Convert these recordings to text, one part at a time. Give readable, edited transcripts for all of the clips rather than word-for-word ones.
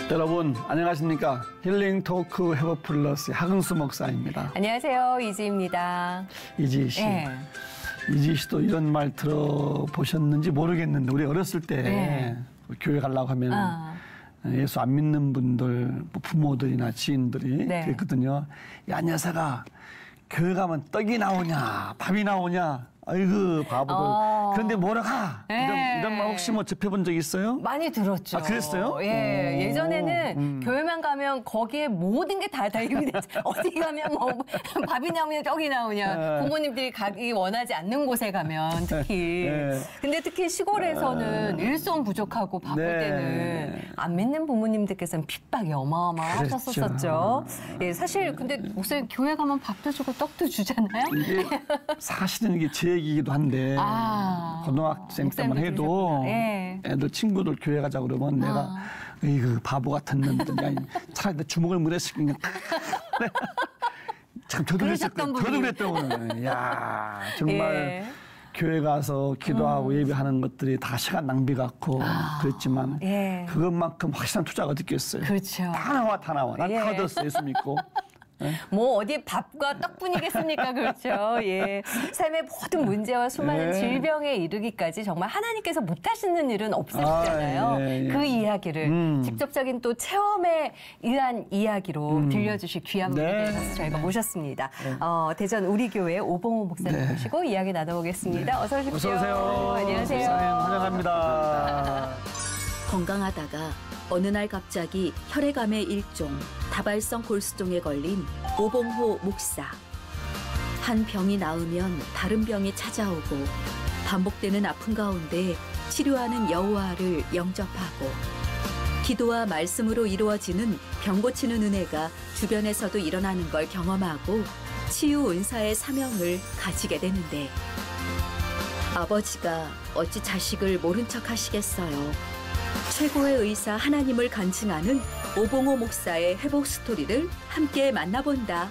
여러분 안녕하십니까? 힐링 토크 해보 플러스 하근수 목사입니다. 안녕하세요, 이지입니다. 이지 씨. 네. 이지 씨도 이런 말 들어보셨는지 모르겠는데 우리 어렸을 때 교회 가려고 하면 예수 안 믿는 분들, 뭐 부모들이나 지인들이 그랬거든요. 야, 녀석아, 교회 가면 떡이 나오냐, 밥이 나오냐. 아이고 바보들. 그런데 뭐라 가? 이런 말 혹시 뭐 접해본 적 있어요? 많이 들었죠. 아, 그랬어요? 예, 예전에는 교회만 가면 거기에 모든 게 다 연결됐죠. 어디 가면 뭐 밥이 나오냐 떡이 나오냐. 부모님들이 가기 원하지 않는 곳에 가면 특히. 근데 특히 시골에서는 일손 부족하고 바쁠 때는 안 믿는 부모님들께서는 핍박이 어마어마하셨었죠. 예, 사실 근데 목사님 교회 가면 밥도 주고 떡도 주잖아요. 이게 사실은 이게 제 얘기이기도 한데 고등학생 때만 해도 애들 친구들 교회 가자 그러면 내가 이거 바보 같은 놈들, 야, 차라리 내 주먹을 물었을 그냥 참 저도 그랬던 야 정말 교회 가서 기도하고 예배하는 것들이 다 시간 낭비 같고 그랬지만 그것만큼 확실한 투자가 어딨겠어요. 그렇죠. 다 나와. 난 카드 써 예수 믿고. 뭐 어디 밥과 떡뿐이겠습니까? 그렇죠. 예. 삶의 모든 문제와 수많은 질병에 이르기까지 정말 하나님께서 못하시는 일은 없으시잖아요. 그 이야기를 직접적인 또 체험에 의한 이야기로 들려주실 귀한 분들께서 저희가 모셨습니다. 대전 우리교회 오봉호 목사님 모시고 이야기 나눠보겠습니다. 어서 오십시오. 어서 오세요. 안녕하세요. 목사님 환영합니다. 건강하다가 어느 날 갑자기 혈액암의 일종 다발성 골수종에 걸린 오봉호 목사. 한 병이 나으면 다른 병이 찾아오고 반복되는 아픔 가운데 치료하는 여호와를 영접하고 기도와 말씀으로 이루어지는 병 고치는 은혜가 주변에서도 일어나는 걸 경험하고 치유 은사의 사명을 가지게 되는데 아버지가 어찌 자식을 모른 척 하시겠어요. 최고의 의사 하나님을 간증하는 오봉호 목사의 회복 스토리를 함께 만나본다.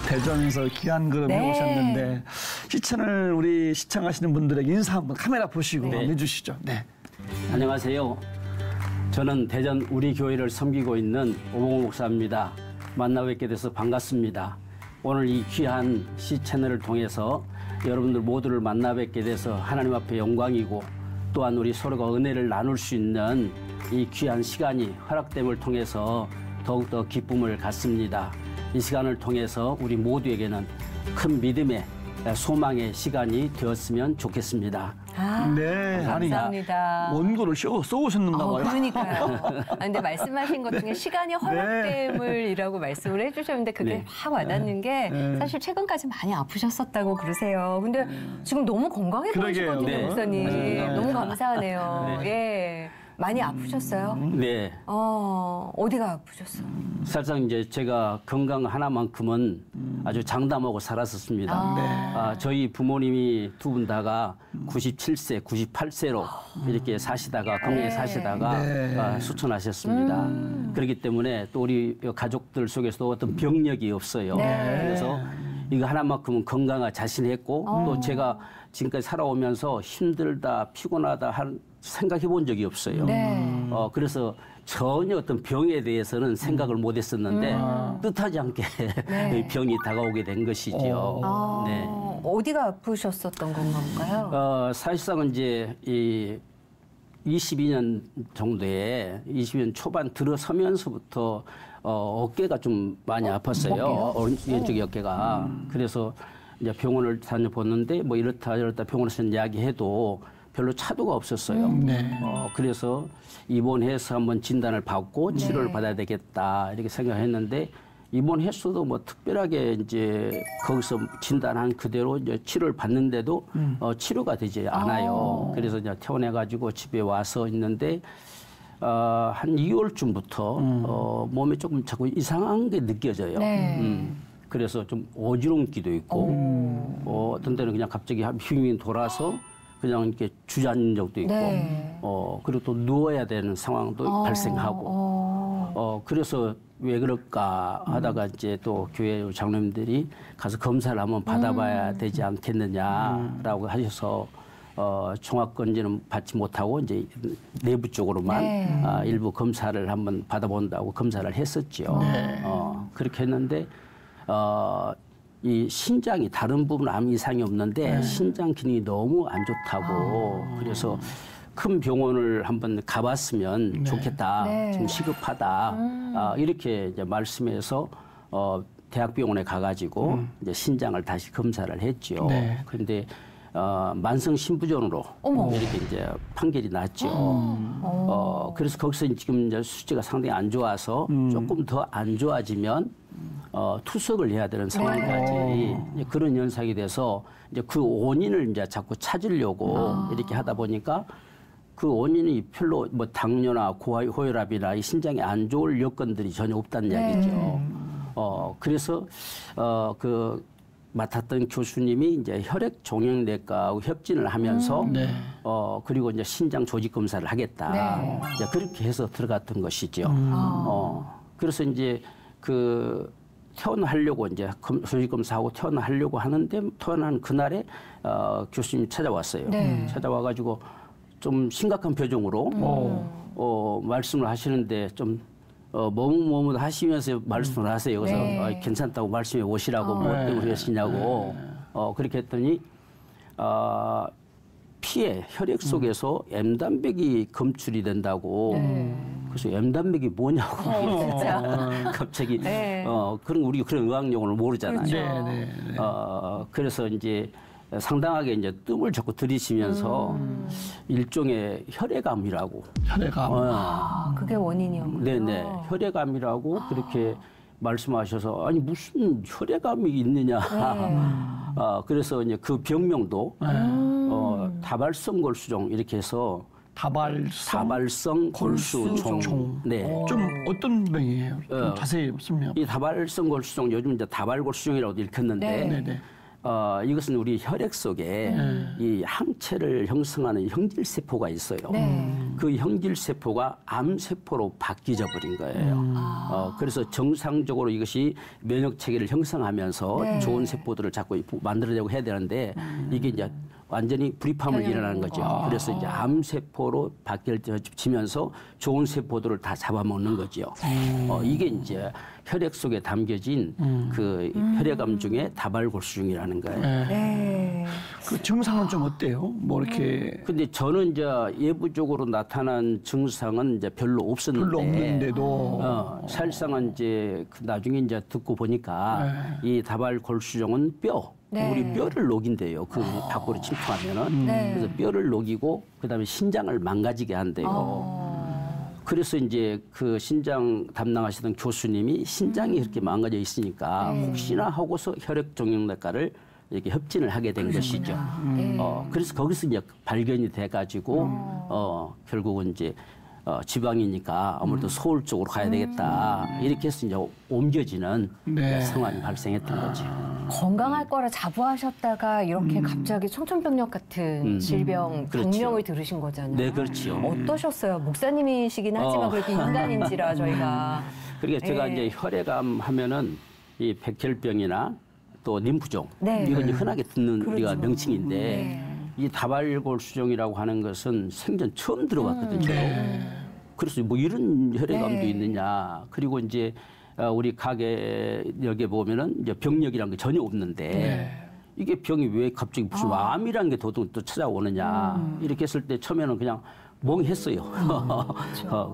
대전에서 귀한 걸음 해오셨는데 시청을 우리 시청하시는 분들에게 인사 한번 카메라 보시고 해주시죠. 네. 안녕하세요. 저는 대전 우리 교회를 섬기고 있는 오봉호 목사입니다. 만나 뵙게 돼서 반갑습니다. 오늘 이 귀한 시 채널을 통해서 여러분들 모두를 만나 뵙게 돼서 하나님 앞에 영광이고 또한 우리 서로가 은혜를 나눌 수 있는 이 귀한 시간이 허락됨을 통해서 더욱더 기쁨을 갖습니다. 이 시간을 통해서 우리 모두에게는 큰 믿음의 소망의 시간이 되었으면 좋겠습니다. 네, 감사합니다. 원고를 써오셨는가 봐요. 그러니까요. 근데 말씀하신 것 중에 시간이 허락됨을이라고 말씀을 해주셨는데 그게 확 와닿는 게 사실 최근까지 많이 아프셨었다고 그러세요. 근데 지금 너무 건강해 보이시거든요, 목사님. 너무 감사하네요. 예. 많이 아프셨어요? 네. 어디가 아프셨어요? 사실상 이제 제가 건강 하나만큼은 아주 장담하고 살았었습니다. 저희 부모님이 두 분 다가 97세, 98세로 이렇게 사시다가 건강히 사시다가 수천하셨습니다. 그렇기 때문에 또 우리 가족들 속에서도 어떤 병력이 없어요. 그래서 이거 하나만큼은 건강하 자신했고 또 제가 지금까지 살아오면서 힘들다, 피곤하다 한 생각해 본 적이 없어요. 그래서 전혀 어떤 병에 대해서는 생각을 못 했었는데 뜻하지 않게 병이 다가오게 된 것이지요. 어디가 아프셨었던 건가요? 사실상은 이제 이 22년 정도에 22년 초반 들어서면서부터 어깨가 좀 많이 아팠어요. 왼쪽 어깨가. 그래서 이제 병원을 다녀봤는데 뭐 이렇다 저렇다 병원에서 이야기해도 별로 차도가 없었어요. 그래서 입원해서 한번 진단을 받고 치료를 받아야 되겠다 이렇게 생각했는데 입원했어도 뭐 특별하게 이제 거기서 진단한 그대로 이제 치료를 받는데도 치료가 되지 않아요. 그래서 이제 퇴원해가지고 집에 와서 있는데 한 2월쯤부터 몸에 조금 자꾸 이상한 게 느껴져요. 그래서 좀 어지럼기도 있고 어떤 때는 그냥 갑자기 휘밍 돌아서 그냥 이렇게 주저앉은 적도 있고, 그리고 또 누워야 되는 상황도 발생하고, 그래서 왜 그럴까 하다가 이제 또 교회 장로님들이 가서 검사를 한번 받아봐야 되지 않겠느냐라고 하셔서 종합건진은 받지 못하고 이제 내부 쪽으로만 네. 일부 검사를 한번 받아본다고 검사를 했었죠. 네. 그렇게 했는데 이 신장이 다른 부분 아무 이상이 없는데 신장 기능이 너무 안 좋다고 그래서 큰 병원을 한번 가봤으면 좋겠다. 네. 좀 시급하다. 이렇게 이제 말씀해서 대학병원에 가가지고 이제 신장을 다시 검사를 했죠. 네. 그런데 만성 신부전으로 이렇게 이제 판결이 났죠. 그래서 거기서 지금 이제 수치가 상당히 안 좋아서 조금 더 안 좋아지면 투석을 해야 되는 상황까지 이제 그런 현상이 돼서 이제 그 원인을 이제 자꾸 찾으려고 이렇게 하다 보니까 그 원인이 별로 뭐 당뇨나 고혈압이나 이 신장에 안 좋을 여건들이 전혀 없다는 이야기죠. 그래서 그 맡았던 교수님이 이제 혈액 종양내과하고 협진을 하면서 그리고 이제 신장 조직 검사를 하겠다. 이제 그렇게 해서 들어갔던 것이죠. 그래서 이제 그 퇴원하려고 이제 조직 검사하고 퇴원하려고 하는데 퇴원한 그날에 교수님이 찾아왔어요. 찾아와가지고 좀 심각한 표정으로 말씀을 하시는데 좀 머뭇머뭇 하시면서 말씀을 하세요. 그래서 괜찮다고 말씀해 오시라고 뭐 때문에 그러시냐고 그렇게 했더니 피에 혈액 속에서 M단백이 검출이 된다고 그래서 M단백이 뭐냐고 갑자기 그런 우리 그런 의학 용어를 모르잖아요. 그래서 이제 상당하게 이제 뜸을 자꾸 들이시면서 일종의 혈액암이라고. 혈액암. 그게 원인이었군요. 네네. 혈액암이라고 그렇게 말씀하셔서 아니 무슨 혈액암이 있느냐. 그래서 이제 그 병명도 다발성 골수종 이렇게 해서 다발성 골수종. 네. 좀 어떤 병이에요? 좀 자세히 설명. 이 다발성 골수종 요즘 이제 다발골수종이라고 읽혔는데 이것은 우리 혈액 속에 이 항체를 형성하는 형질세포가 있어요. 그 형질세포가 암세포로 바뀌어 버린 거예요. 그래서 정상적으로 이것이 면역체계를 형성하면서 좋은 세포들을 자꾸 만들어내고 해야 되는데 이게 이제 완전히 불입함을 일어나는 거죠. 그래서 이제 암세포로 바뀌어지면서 좋은 세포들을 다 잡아먹는 거죠. 이게 이제 혈액 속에 담겨진 그 혈액암 중에 다발골수종이라는 거예요. 그 증상은 좀 어때요? 뭐 이렇게. 근데 저는 이제 예부적으로 나타난 증상은 이제 별로 없었는데도 사실상은 이제 나중에 이제 듣고 보니까 이 다발골수종은 우리 뼈를 녹인대요. 그 밖으로 침투하면은. 그래서 뼈를 녹이고 그다음에 신장을 망가지게 한대요. 그래서 이제 그 신장 담당하시던 교수님이 신장이 그렇게 망가져 있으니까 혹시나 하고서 혈액종양내과를 이렇게 협진을 하게 된 것이죠. 그래서 거기서 이제 발견이 돼가지고 결국은 이제 지방이니까 아무래도 서울 쪽으로 가야 되겠다. 이렇게 해서 이제 옮겨지는 상황이 발생했던 거죠. 건강할 거라 자부하셨다가 이렇게 갑자기 청천벽력 같은 질병, 병명을 들으신 거잖아요. 네, 그렇죠. 어떠셨어요? 목사님이시긴 하지만 그렇게 인간인지라 저희가. 그러니까 제가 이제 혈액암 하면은 이 백혈병이나 또 림프종 이건 이제 흔하게 듣는 우리가 명칭인데 이 다발골수종이라고 하는 것은 생전 처음 들어봤거든요. 그래서 뭐 이런 혈액암도 있느냐. 그리고 이제 우리 가게 여기에 보면은 이제 병력이란 게 전혀 없는데 이게 병이 왜 갑자기 무슨 암이라는 게 또 찾아오느냐. 이렇게 했을 때 처음에는 그냥 멍했어요.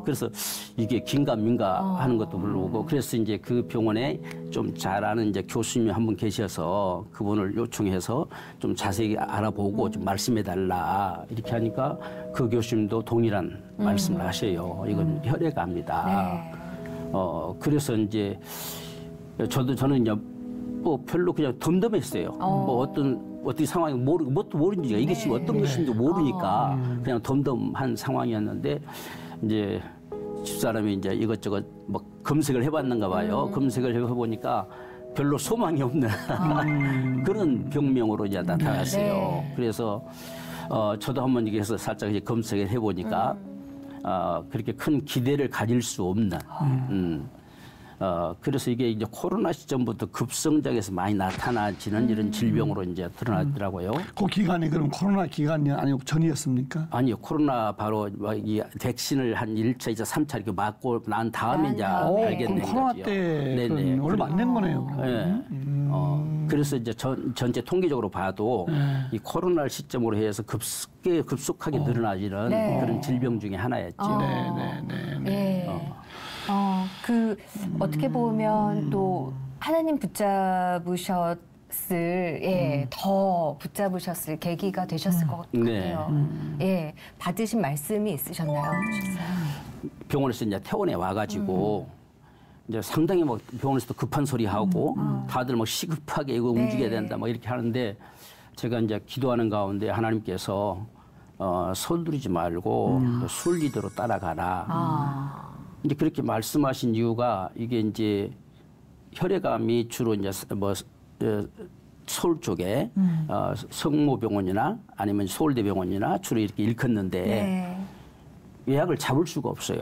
그래서 이게 긴가민가 하는 것도 모르고 그래서 이제 그 병원에 좀 잘 아는 이제 교수님이 한 분 계셔서 그분을 요청해서 좀 자세히 알아보고 좀 말씀해 달라 이렇게 하니까 그 교수님도 동일한 말씀을 하셔요. 이건 혈액암이다. 그래서 이제 저는 이제 뭐 별로 그냥 덤덤했어요. 뭐 어떤 상황이 모르고 뭣도 모르니까 이게 지금 어떤 것인지 모르니까 그냥 덤덤한 상황이었는데 이제 집사람이 이제 이것저것 뭐 검색을 해봤는가 봐요. 검색을 해보니까 별로 소망이 없는 그런 병명으로 이제 나타났어요. 그래서 저도 한번 이렇게 해서 살짝 이제 검색을 해보니까 그렇게 큰 기대를 가질 수 없는 그래서 이게 이제 코로나 시점부터 급성장해서 많이 나타나지는 이런 질병으로 이제 드러나더라고요. 그 기간이 그럼 코로나 기간이 아니고 전이었습니까? 아니요, 코로나 바로 이 백신을 한 1차, 2차, 3차 이렇게 맞고 난 다음에 이제 발견된 거죠. 코로나 때 얼마 안 된 거네요. 네. 그래서 이제 전체 통계적으로 봐도 이 코로나 시점으로 해서 급속하게 늘어나지는 그런 질병 중에 하나였죠. 어떻게 보면 또 하나님 붙잡으셨을 더 붙잡으셨을 계기가 되셨을 것 같아요. 예, 받으신 말씀이 있으셨나요? 병원에서 이제 퇴원해 와가지고 이제 상당히 뭐 병원에서도 급한 소리 하고 다들 뭐 시급하게 이거 움직여야 된다 뭐 이렇게 하는데 제가 이제 기도하는 가운데 하나님께서 서두르지 말고 순리대로 따라가라. 이제 그렇게 말씀하신 이유가 이게 이제 혈액암이 주로 이제 뭐 서울 쪽에 성모병원이나 아니면 서울대병원이나 주로 이렇게 일컫는데 예약을 잡을 수가 없어요.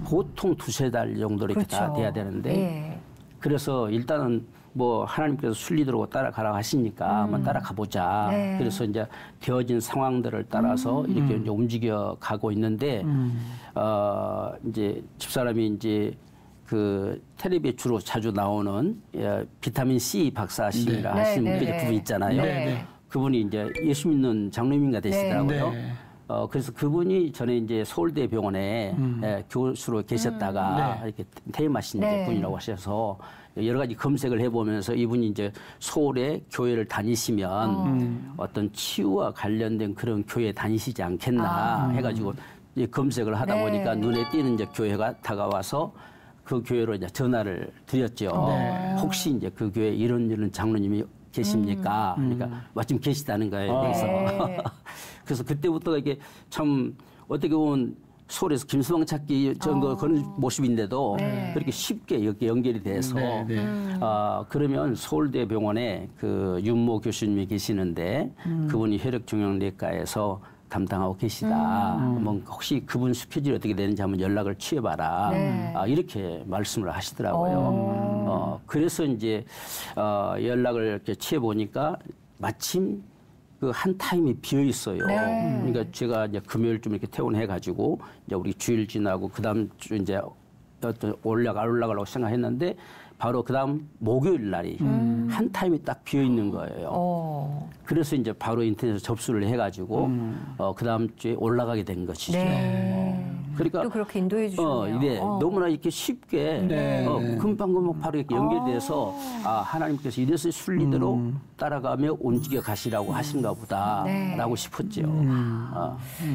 보통 2-3달 정도 이렇게 다 돼야 되는데 그래서 일단은 뭐 하나님께서 순리대로 따라가라 하시니까 한번 따라가 보자. 그래서 이제 되어진 상황들을 따라서 이렇게 이제 움직여 가고 있는데 이제 집사람이 이제 그 텔레비에 주로 자주 나오는 비타민 C 박사시라 하시는 그분 있잖아요. 그분이 이제 예수 믿는 장로님인가 되시더라고요. 그래서 그분이 전에 이제 서울대 병원에 교수로 계셨다가 이렇게 퇴임하신 분이라고 하셔서 여러 가지 검색을 해보면서 이분이 이제 서울에 교회를 다니시면 어떤 치유와 관련된 그런 교회 다니시지 않겠나 해가지고 검색을 하다 보니까 눈에 띄는 이제 교회가 다가와서 그 교회로 이제 전화를 드렸죠. 혹시 이제 그 교회에 이런 장로님이 계십니까? 그러니까 마침 계시다는 거예요. 그래서 그때부터 이게 참 어떻게 보면 서울에서 김수방 찾기 그런 모습인데도 그렇게 쉽게 이렇게 연결이 돼서 그러면 서울대 병원에 그 윤모 교수님이 계시는데 그분이 혈액종양내과에서 담당하고 계시다. 뭐 혹시 그분 스케줄이 어떻게 되는지 한번 연락을 취해봐라. 이렇게 말씀을 하시더라고요. 그래서 이제 연락을 이렇게 취해보니까 마침 그 한 타임이 비어 있어요. 그러니까 제가 이제 금요일쯤 이렇게 퇴원해가지고 이제 우리 주일 지나고 그다음 주 이제 올라가려고 생각했는데 바로 그다음 목요일 날이 한 타임이 딱 비어 있는 거예요. 그래서 이제 바로 인터넷에 접수를 해가지고 그다음 주에 올라가게 된 것이죠. 그러니까 또 그렇게 인도해 주셨네요. 너무나 이렇게 쉽게 금방금방 바로 이렇게 연결돼서 하나님께서 이래서 순리대로 따라가며 움직여 가시라고 하신가 보다라고 싶었죠.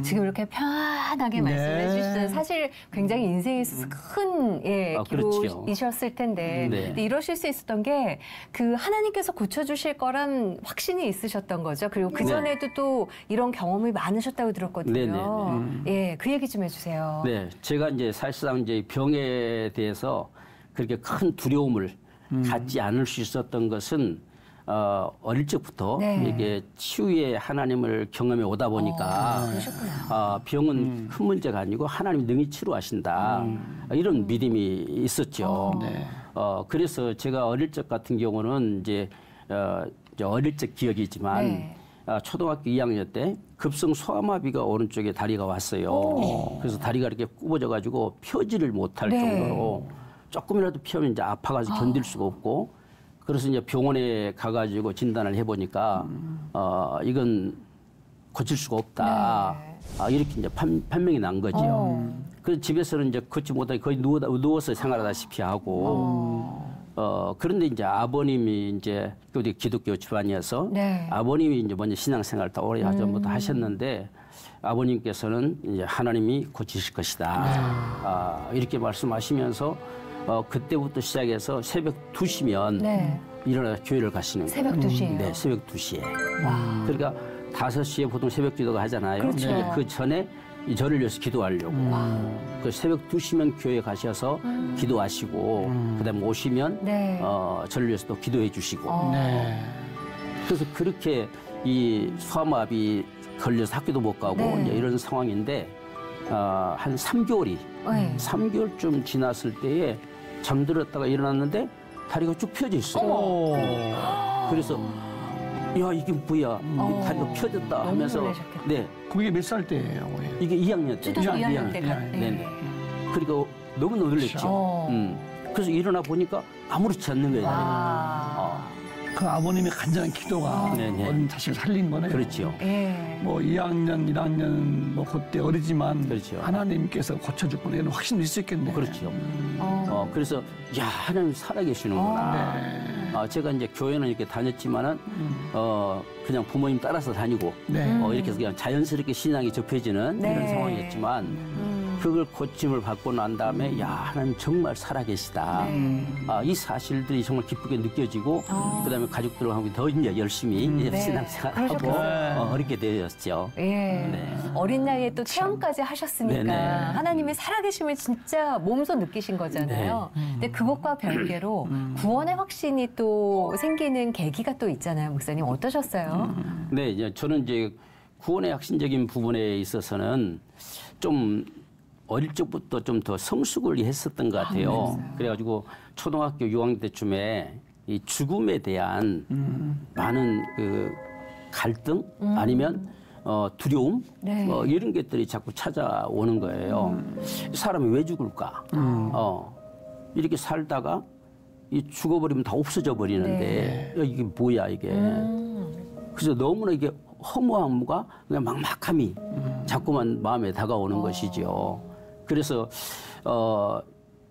지금 이렇게 편하게 말씀해 주셔서 사실 굉장히 인생에 있어서 큰 기로이셨을 텐데 근데 이러실 수 있었던 게 그 하나님께서 고쳐주실 거란 확신이 있으셨던 거죠. 그리고 그 전에도 또 이런 경험이 많으셨다고 들었거든요. 그 얘기 좀 해주세요. 네, 제가 이제 사실상 이제 병에 대해서 그렇게 큰 두려움을 갖지 않을 수 있었던 것은 어릴 적부터 이게 치유의 하나님을 경험해 오다 보니까 병은 큰 문제가 아니고 하나님 능히 치료하신다 이런 믿음이 있었죠. 그래서 제가 어릴 적 같은 경우는 이제 어릴 적 기억이지만 초등학교 2학년 때 급성 소아마비가 오른쪽에 다리가 왔어요. 그래서 다리가 이렇게 굽어져가지고 펴지를 못할 정도로 조금이라도 펴면 이제 아파가지고 견딜 수가 없고 그래서 이제 병원에 가가지고 진단을 해보니까 이건 고칠 수가 없다. 이렇게 이제 판명이 난 거죠. 그래서 집에서는 이제 걷지 못하게 거의 누워서 생활하다시피 하고 그런데 이제 아버님이 이제 우리 기독교 집안이어서 아버님이 이제 먼저 신앙생활을 다 오래 전부터 하셨는데 아버님께서는 이제 하나님이 고치실 것이다. 이렇게 말씀하시면서 그때부터 시작해서 새벽 2시면 일어나 교회를 가시는 거예요. 새벽 2시에요? 네, 새벽 2시에. 그러니까 5시에 보통 새벽 기도가 하잖아요. 그렇죠. 그 전에 저를 위해서 기도하려고. 그 새벽 2시면 교회 가셔서 기도하시고 그다음에 오시면 저를 위해서 또 기도해 주시고. 그래서 그렇게 이 소아마비 걸려서 학교도 못 가고 이제 이런 상황인데 한 3개월쯤 지났을 때에 잠들었다가 일어났는데 다리가 쭉 펴져 있어요. 그래서 야 이게 뭐야? 이 다리가 펴졌다 하면서 놀라셨겠다. 네 그게 몇 살 때예요? 이게 2학년 때. 초등학교 2학년 때가. 네네. 그러니까 너무 놀랐죠. 그래서 일어나 보니까 아무렇지 않는 거예요. 다리가. 그 아버님의 간절한 기도가 네네. 어린 자식을 살린 거네요. 그렇죠. 예. 뭐 2학년, 1학년 뭐 그때 어리지만 그렇죠. 하나님께서 고쳐줬구나 이런 확신도 있었겠네요. 그렇죠. 그래서 야 하나님 살아계시는구나. 네. 제가 이제 교회는 이렇게 다녔지만은 그냥 부모님 따라서 다니고 네. 이렇게 해서 그냥 자연스럽게 신앙이 접해지는 네. 이런 상황이었지만 그걸 고침을 받고 난 다음에 야 하나님 정말 살아계시다. 이 사실들이 정말 기쁘게 느껴지고 그다음에 가족들하고 더 이제 열심히 네. 신앙생활하고 그렇게 되었죠. 예. 네. 어린 나이에 또 체험까지 하셨으니까 네네. 하나님의 살아계심을 진짜 몸소 느끼신 거잖아요. 근데 그것과 별개로 구원의 확신이 또 생기는 계기가 또 있잖아요, 목사님. 어떠셨어요? 네, 이제 저는 이제 구원의 핵심적인 부분에 있어서는 좀 어릴 적부터 좀 더 성숙을 했었던 것 같아요. 그래가지고 초등학교 6학년 때쯤에 이 죽음에 대한 많은 그 갈등 아니면 두려움 네. 이런 것들이 자꾸 찾아오는 거예요. 사람이 왜 죽을까? 이렇게 살다가 이 죽어버리면 다 없어져 버리는데 야, 이게 뭐야 이게? 그래서 너무나 이게 허무함과 그냥 막막함이 자꾸만 마음에 다가오는 것이죠. 그래서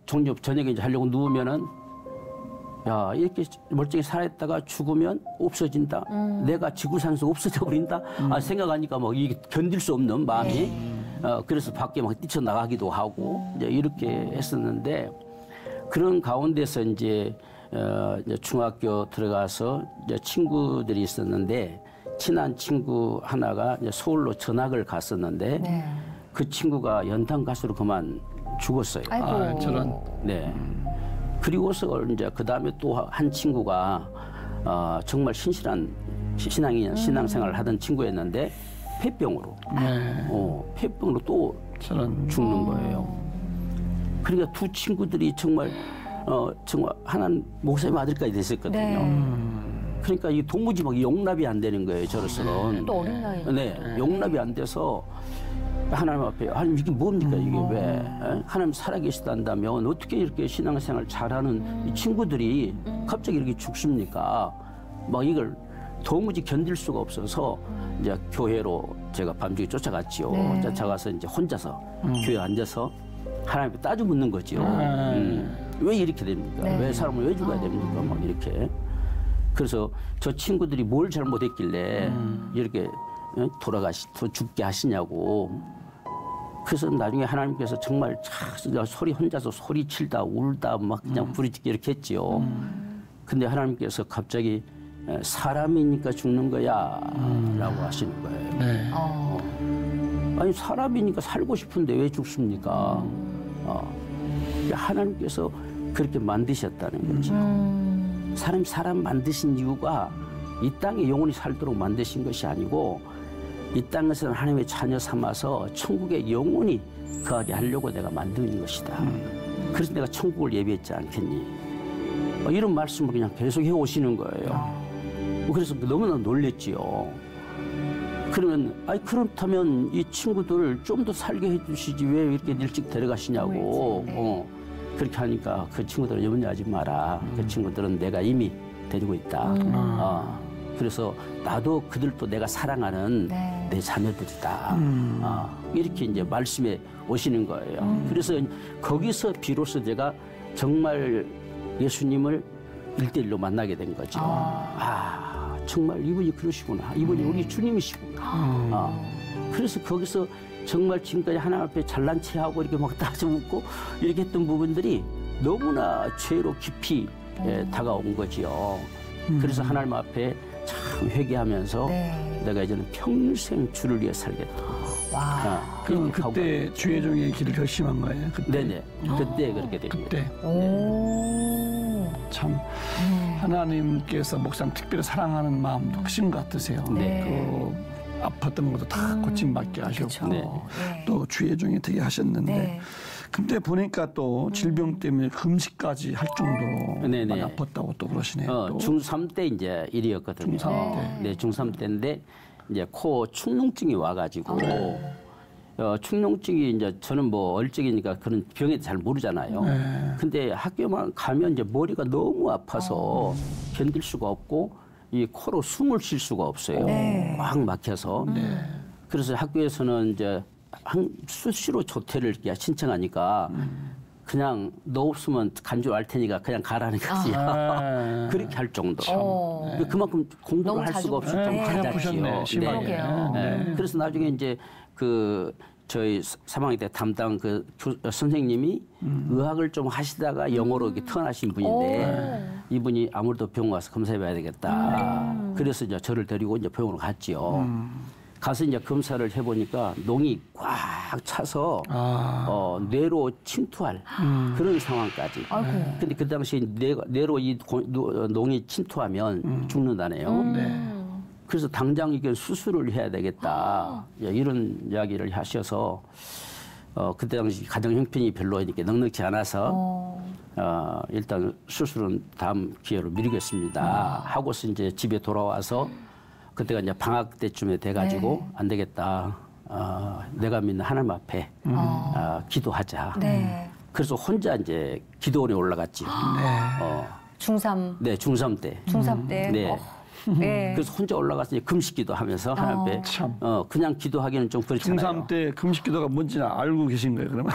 종종 저녁에 이제 하려고 누우면은 야 이렇게 멀쩡히 살아있다가 죽으면 없어진다. 내가 지구상에서 없어져 버린다. 생각하니까 막 이게 견딜 수 없는 마음이. 그래서 밖에 막 뛰쳐나가기도 하고 이제 이렇게 했었는데 그런 가운데서 이제 중학교 들어가서 이제 친구들이 있었는데 친한 친구 하나가 이제 서울로 전학을 갔었는데 그 친구가 연탄 가스로 그만 죽었어요. 아이고. 저런. 네. 그리고서 이제 그 다음에 또 한 친구가 정말 신실한 신앙생활을 하던 친구였는데 폐병으로 폐병으로 또 저런. 죽는 거예요. 그러니까 두 친구들이 정말 하나는 목사님 아들까지 됐었거든요. 그러니까 이 도무지 막 용납이 안 되는 거예요. 저로서는. 또 어린 나이. 네, 용납이 안 돼서 하나님 앞에 하나님 이게 뭡니까 이게 왜 하나님 살아계시단다면 어떻게 이렇게 신앙생활 잘하는 이 친구들이 갑자기 이렇게 죽습니까? 막 이걸 도무지 견딜 수가 없어서 이제 교회로 제가 밤중에 쫓아갔지요. 쫓아가서 이제 혼자서 교회에 앉아서 하나님 앞에 따져 묻는 거지요. 왜 이렇게 됩니까? 왜 사람을 왜 죽어야 됩니까? 막 이렇게. 그래서 저 친구들이 뭘 잘못했길래 이렇게 죽게 하시냐고. 그래서 나중에 하나님께서 정말 혼자서 소리칠다 울다 막 그냥 부르짖기 이렇게 했지요. 근데 하나님께서 갑자기 사람이니까 죽는 거야 라고 하시는 거예요. 아니 사람이니까 살고 싶은데 왜 죽습니까? 하나님께서 그렇게 만드셨다는 거죠. 사람 만드신 이유가 이 땅에 영원히 살도록 만드신 것이 아니고 이 땅에서는 하나님의 자녀 삼아서 천국에 영원히 거하게 하려고 내가 만든 것이다. 그래서 내가 천국을 예비했지 않겠니? 이런 말씀을 그냥 계속 해오시는 거예요. 그래서 너무나 놀랬지요. 그러면 그렇다면 이 친구들을 좀 더 살게 해주시지 왜 이렇게 일찍 데려가시냐고. 그렇게 하니까 그 친구들은 염려하지 마라. 그 친구들은 내가 이미 데리고 있다. 그래서 나도 그들도 내가 사랑하는 내 자녀들이다. 이렇게 이제 말씀에 오시는 거예요. 그래서 거기서 비로소 제가 정말 예수님을 1대1로 만나게 된 거죠. 정말 이분이 그러시구나. 이분이 우리 주님이시구나. 그래서 거기서 정말 지금까지 하나님 앞에 잘난 체하고 이렇게 막 따져 묻고 이렇게 했던 부분들이 너무나 죄로 깊이 다가온 거지요. 그래서 하나님 앞에 참 회개하면서 내가 이제는 평생 주를 위해 살겠다. 그럼 그때 주의 종의 길을 결심한 거예요? 그때? 네네. 그때 그렇게 됩니다. 그때. 참 하나님께서 목사님 특별히 사랑하는 마음도 크신 것 같으세요. 그 아팠던 것도 다 고침받게 하셨고 또 주의 종이 되게 하셨는데 근데 보니까 또 질병 때문에 금식까지 할 정도로 네네. 많이 아팠다고 또 그러시네요. 또. 중3 때 이제 일이었거든요. 중3 때. 네, 중3 때인데 이제 코 축농증이 와가지고 축농증이 이제 저는 뭐 얼찍이니까 그런 병에 잘 모르잖아요. 근데 학교만 가면 이제 머리가 너무 아파서 견딜 수가 없고 이 코로 숨을 쉴 수가 없어요. 꽉 막혀서. 그래서 학교에서는 이제 수시로 조퇴를 이렇게 신청하니까 그냥 너 없으면 간주할 테니까 그냥 가라는 거지. 그렇게 할 정도로. 그만큼 공부를 할 수가 없이 좀 아프셨네, 심하게. 그래서 나중에 이제 그 저희 3학년 때 담당 그 선생님이 의학을 좀 하시다가 영어로 이렇게 태어나신 분인데 이분이 아무래도 병원 와서 검사해봐야 되겠다. 그래서 이제 저를 데리고 이제 병원으로 갔지요. 가서 이제 검사를 해보니까 농이 꽉 차서 뇌로 침투할 그런 상황까지. 근데 그 당시에 뇌로 이 농이 침투하면 죽는다네요. 그래서 당장 이게 수술을 해야 되겠다. 이런 이야기를 하셔서 그때 당시 가정 형편이 별로 이렇게 넉넉지 않아서 일단 수술은 다음 기회로 미루겠습니다. 하고서 이제 집에 돌아와서 그때가 이제 방학 때쯤에 돼가지고 안 되겠다. 내가 믿는 하나님 앞에 기도하자. 그래서 혼자 이제 기도원에 올라갔지요. 중3. 네, 중3 때. 중3 때. 네. 네. 그래서 혼자 올라가서 이제 금식기도 하면서 하나님 앞에 그냥 기도하기는 좀 그렇잖아요. 중3 때 금식기도가 뭔지 알고 계신 거예요, 그러면?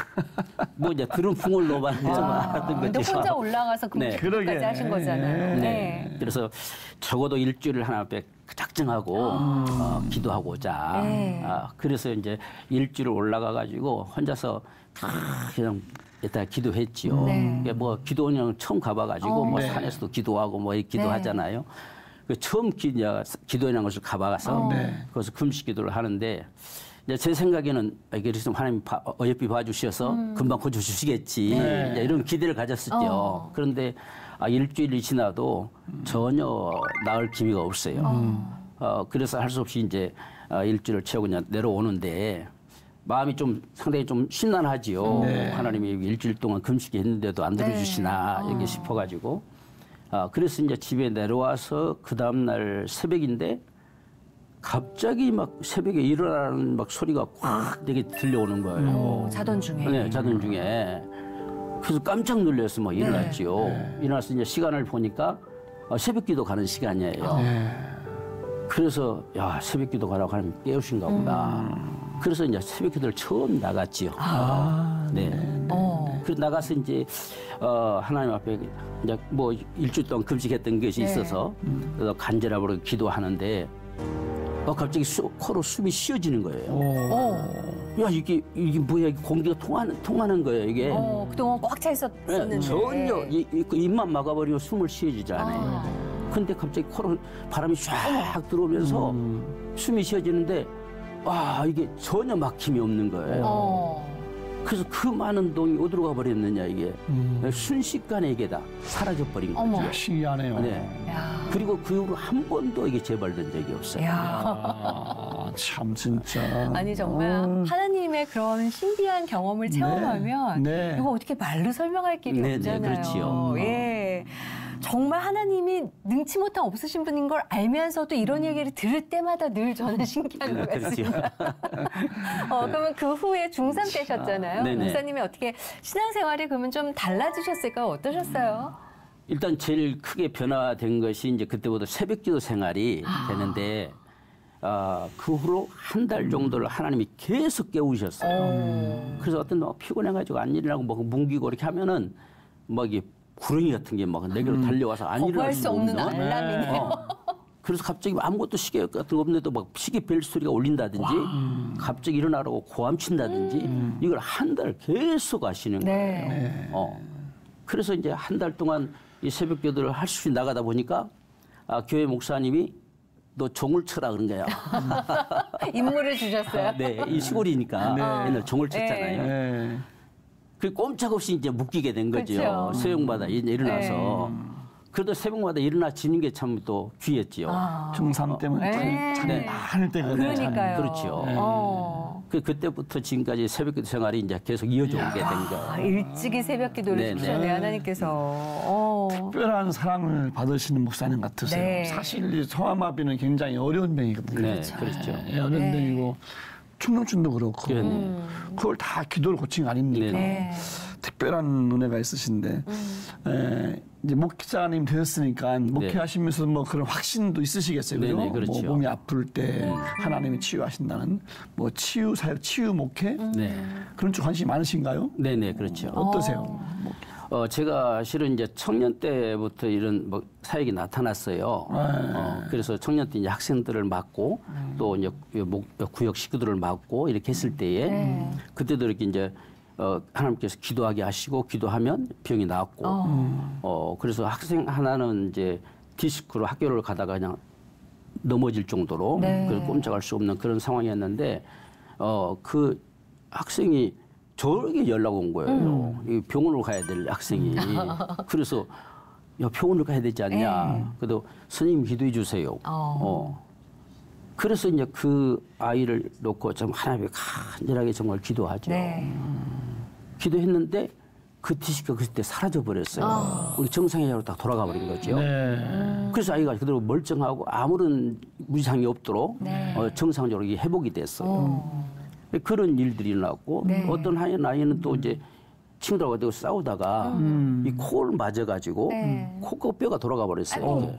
뭐 이제 들은 풍을로만 좀 하던 근데 거죠. 혼자 올라가서 금식까지 그러게. 하신 거잖아요. 네. 그래서 적어도 일주일을 하나님 앞에 작정하고 기도하고자. 그래서 이제 일주일 올라가 가지고 혼자서 그냥 일단 기도했지요. 뭐 기도원이랑 처음 가봐가지고 뭐 산에서도 기도하고 뭐 이렇게 기도하잖아요. 그 처음 기도회라는 것을 가봐서 거기서 금식 기도를 하는데 이제 제 생각에는 이게 좀 하나님 어여삐 봐주셔서 금방 고쳐주시겠지 이런 기대를 가졌었죠. 그런데 일주일이 지나도 전혀 나을 기미가 없어요. 그래서 할 수 없이 이제 일주일을 채우고 그냥 내려오는데 마음이 좀 상당히 좀 심란하지요. 하나님이 일주일 동안 금식했는데도 안 들어주시나 이렇게 싶어가지고. 그래서 이제 집에 내려와서 그 다음날 새벽인데 갑자기 막 새벽에 일어나는 막 소리가 꽉 되게 들려오는 거예요. 자던 중에. 네, 자던 중에. 그래서 깜짝 놀라서 막 일어났지요. 일어나서 이제 시간을 보니까 새벽 기도 가는 시간이에요. 그래서 야, 새벽 기도 가라고 하면 깨우신가 보다. 그래서 이제 새벽 기도를 처음 나갔지요. 네. 그래서 나가서 이제 하나님 앞에 이제 뭐 일주일 동안 금식했던 것이 있어서 그래서 간절함으로 기도하는데 갑자기 코로 숨이 쉬어지는 거예요. 야 이게 뭐야? 이게 공기가 통하는 거예요 이게. 그동안 꽉 차 있었는데. 전혀 입만 막아버리면 숨을 쉬어지지 않아요. 근데 갑자기 코로 바람이 쫙 들어오면서 숨이 쉬어지는데 이게 전혀 막힘이 없는 거예요. 그래서 그 많은 동이 어디로 가버렸느냐 이게 순식간에 이게 다 사라져버린 거죠. 신기하네요. 네. 그리고 그 이후로 한 번도 이게 재발된 적이 없어요. 참 진짜. 아니 정말 하나님의 그런 신비한 경험을 체험하면 이거 어떻게 말로 설명할 길이 없잖아요. 그렇지요. 예. 정말 하나님이 능치 못한 없으신 분인 걸 알면서도 이런 얘기를 들을 때마다 늘 저는 신기한 것 같습니다. 그러면 그 후에 중3 때셨잖아요. 목사님이 어떻게 신앙생활이 그러면 좀 달라지셨을까요? 어떠셨어요? 일단 제일 크게 변화된 것이 이제 그때부터 새벽기도 생활이 되는데 그 후로 한 달 정도를 하나님이 계속 깨우셨어요. 그래서 어떤 날 피곤해가지고 안 일어나고 뭐 뭉기고 이렇게 하면은 막 이게 구렁이 같은 게 막 내게로 달려와서 안 일어날 수 없는 알람이네요. 그래서 갑자기 아무것도 시계 같은 거 없는데도 막 시계 벨 소리가 울린다든지 갑자기 일어나라고 고함친다든지 이걸 한 달 계속 하시는 거예요. 그래서 이제 한 달 동안 이 새벽 기도를 할 수 있게 나가다 보니까 교회 목사님이 너 종을 쳐라 그런 거야. 임무를 주셨어요? 네, 이 시골이니까 옛날 종을 쳤잖아요. 그 꼼짝없이 이제 묶이게 된 거죠. 그렇죠. 소용마다 일어나서. 그래도 새벽마다 일어나지는 게 참 또 귀했지요. 증상 때문에 잠이 많을 때거든요. 그러니까요. 그렇죠. 그때부터 지금까지 새벽기도 생활이 이제 계속 이어져 오게 된 거. 일찍이 새벽기도를 주셨네 하나님께서. 특별한 사랑을 받으시는 목사님 같으세요. 네. 사실 이 소아마비는 굉장히 어려운 병이거든요. 네, 그렇죠. 어려운 병이고 충농증도 그렇고 그걸 다 기도를 고친 거 아닙니까? 네. 특별한 은혜가 있으신데 이제 목사님 되셨으니까 목회하시면서 뭐 그런 확신도 있으시겠어요, 그죠? 네네, 그렇죠. 뭐 몸이 아플 때 하나님이 치유하신다는 뭐 치유 사역, 치유 목회 그런 쪽 관심이 많으신가요? 네네, 그렇죠. 어떠세요? 제가 실은 이제 청년 때부터 이런 뭐 사역이 나타났어요. 그래서 청년 때 이제 학생들을 맡고 또 이제 구역 식구들을 맡고 이렇게 했을 때에 그때도 이렇게 이제 하나님께서 기도하게 하시고 기도하면 병이 나았고 그래서 학생 하나는 이제 디스크로 학교를 가다가 그냥 넘어질 정도로 그걸 꼼짝할 수 없는 그런 상황이었는데 그 학생이 저에게 연락 온 거예요. 이 병원으로 가야 될 학생이. 그래서 야, 병원을 가야 되지 않냐. 그래도 선생님 기도해 주세요. 그래서 이제 그 아이를 놓고 좀 하나님께 간절하게 정말 기도하죠. 기도했는데 그 디스크가 그때 사라져 버렸어요. 정상회로 딱 돌아가 버린 거죠. 그래서 아이가 그대로 멀쩡하고 아무런 무지장이 없도록 정상적으로 이게 회복이 됐어요. 그런 일들이 일어났고 어떤 아이는 또 이제 친구들하고 되고 싸우다가 이 코를 맞아가지고 코뼈가 돌아가 버렸어요.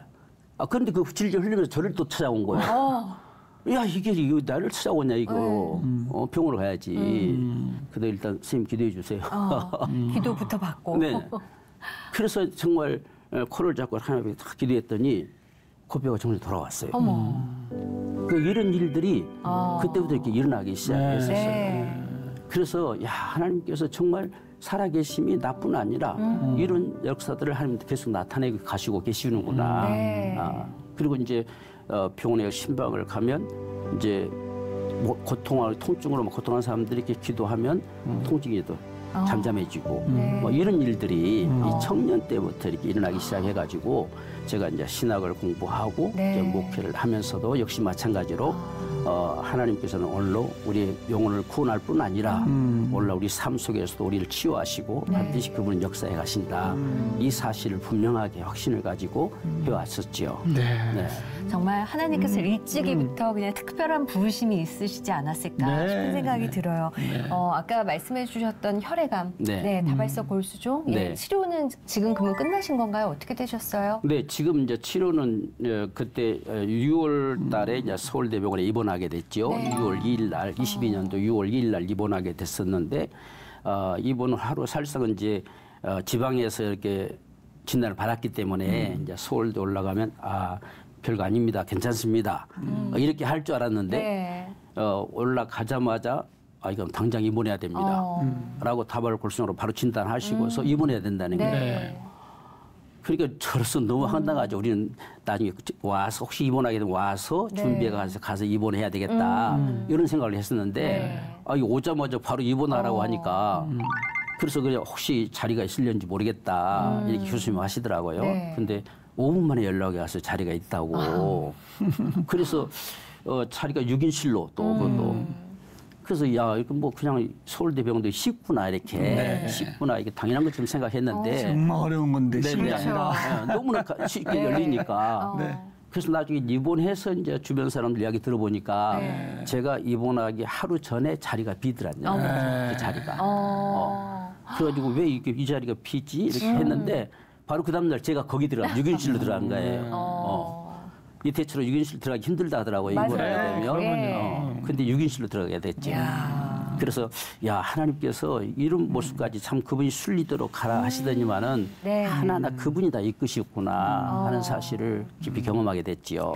그런데 그 질질 흘리면서 저를 또 찾아온 거예요. 야, 이게 나를 찾아오냐, 이거. 병원으로 가야지. 그래서 일단 선생님 기도해 주세요. 기도부터 받고. 네. 그래서 정말 코를 잡고 하나님께 다 기도했더니 코뼈가 정말 돌아왔어요. 이런 일들이 그때부터 이렇게 일어나기 시작했었어요. 그래서 야, 하나님께서 정말 살아계심이 나뿐 아니라 이런 역사들을 하나님 계속 나타내고 가시고 계시는구나. 그리고 이제 병원에 신방을 가면 이제 뭐 통증으로 고통하는 사람들이 이렇게 기도하면 통증이 또 잠잠해지고 뭐 이런 일들이 이 청년 때부터 이렇게 일어나기 시작해가지고 제가 이제 신학을 공부하고 이제 목회를 하면서도 역시 마찬가지로 하나님께서는 오늘로 우리 영혼을 구원할 뿐 아니라 오늘 우리 삶 속에서도 우리를 치유하시고 반드시 그분은 역사해 가신다. 이 사실을 분명하게 확신을 가지고 해왔었죠. 네. 정말 하나님께서 일찍이부터 그냥 특별한 부르심이 있으시지 않았을까 싶은 생각이 들어요. 아까 말씀해 주셨던 혈액암, 다발성 골수종, 치료는 지금 그러면 끝나신 건가요? 어떻게 되셨어요? 네, 지금 이제 치료는 그때 6월 달에 이제 서울대병원에 입원하게 됐죠. 6월 2일 날, 22년도 6월 2일 날 입원하게 됐었는데 입원을 하루 살짝은 이제 지방에서 이렇게 진단을 받았기 때문에 이제 서울대 올라가면 별거 아닙니다. 괜찮습니다. 이렇게 할 줄 알았는데 올라가자마자 이건 당장 입원해야 됩니다. 라고 다발 골수증으로 바로 진단하시고서 입원해야 된다는 거예요. 그러니까 저로서 너무 황당하죠. 우리는 나중에 와서 혹시 입원하게 되면 와서 준비해 가서 입원해야 되겠다. 이런 생각을 했었는데 이거 오자마자 바로 입원하라고 하니까 그래서 그냥 혹시 자리가 있을는지 모르겠다. 이렇게 교수님 하시더라고요. 근데 5분 만에 연락이 와서 자리가 있다고. 그래서 자리가 6인실로 또 그것도. 그래서 야, 이거 뭐 그냥 서울대병원도 쉽구나 이렇게 쉽구나 이게 당연한 것처럼 생각했는데 정말 어려운 건데 쉬운 게 아니라 너무나 쉽게 열리니까. 그래서 나중에 입원해서 이제 주변 사람들 이야기 들어보니까 제가 입원하기 하루 전에 자리가 비더라고요. 그 자리가. 그래가지고 왜 이 자리가 비지 이렇게 했는데 바로 그 다음날 제가 거기 6인실로 들어간 거예요. 이 대체로 6인실 들어가기 힘들다 하더라고요. 입원하게 되면. 근데 6인실로 들어가게 됐죠. 그래서 야, 하나님께서 이런 모습까지 참 그분이 순리대로 가라 하시더니만은 하나하나 그분이 다 이끄셨구나 하는 사실을 깊이 경험하게 됐지요.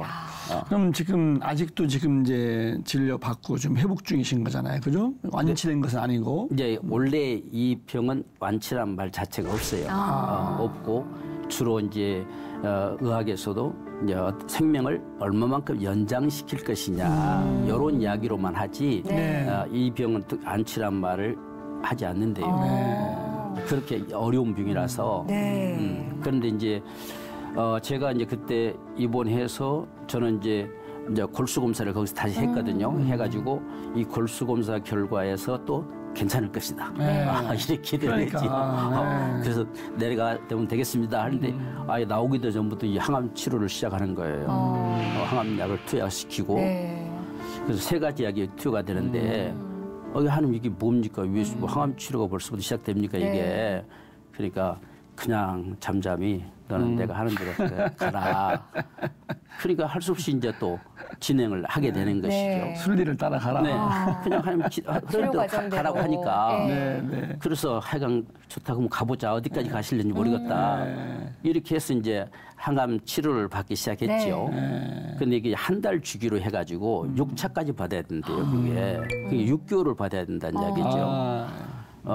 그럼 지금 아직도 지금 이제 진료 받고 좀 회복 중이신 거잖아요, 그죠? 완치된 것은 아니고. 이제 원래 이 병은 완치란 말 자체가 없어요. 없고 주로 이제 의학에서도 이제 생명을 얼마만큼 연장시킬 것이냐 이런 이야기로만 하지 이 병은 완치란 말을 하지 않는데요. 그렇게 어려운 병이라서 그런데 이제 제가 이제 그때 입원해서 저는 이제 골수 검사를 거기서 다시 했거든요. 해가지고 이 골수 검사 결과에서 또 괜찮을 것이다. 이렇게 기대를 했지. 그래서 내려가면 되겠습니다. 하는데 아예 나오기도 전부터 이 항암 치료를 시작하는 거예요. 항암약을 투약시키고 그래서 3가지 약이 투여가 되는데 하나님 이게 뭡니까? 왜 항암 치료가 벌써부터 시작됩니까? 이게 그러니까 그냥 잠잠히 너는 내가 하는 대로 가라. 그러니까 할 수 없이 이제 또 진행을 하게 되는 것이죠. 순리를 따라가라. 네. 그냥 하나님 흐른 대로 가라고 하니까. 그래서 하여간 좋다 그러면 가보자. 어디까지 가실는지 모르겠다. 이렇게 해서 이제 항암 치료를 받기 시작했죠. 근데 이게 한 달 주기로 해가지고 6차까지 받아야 된대요. 그게 6개월을 받아야 된다는 이야기죠.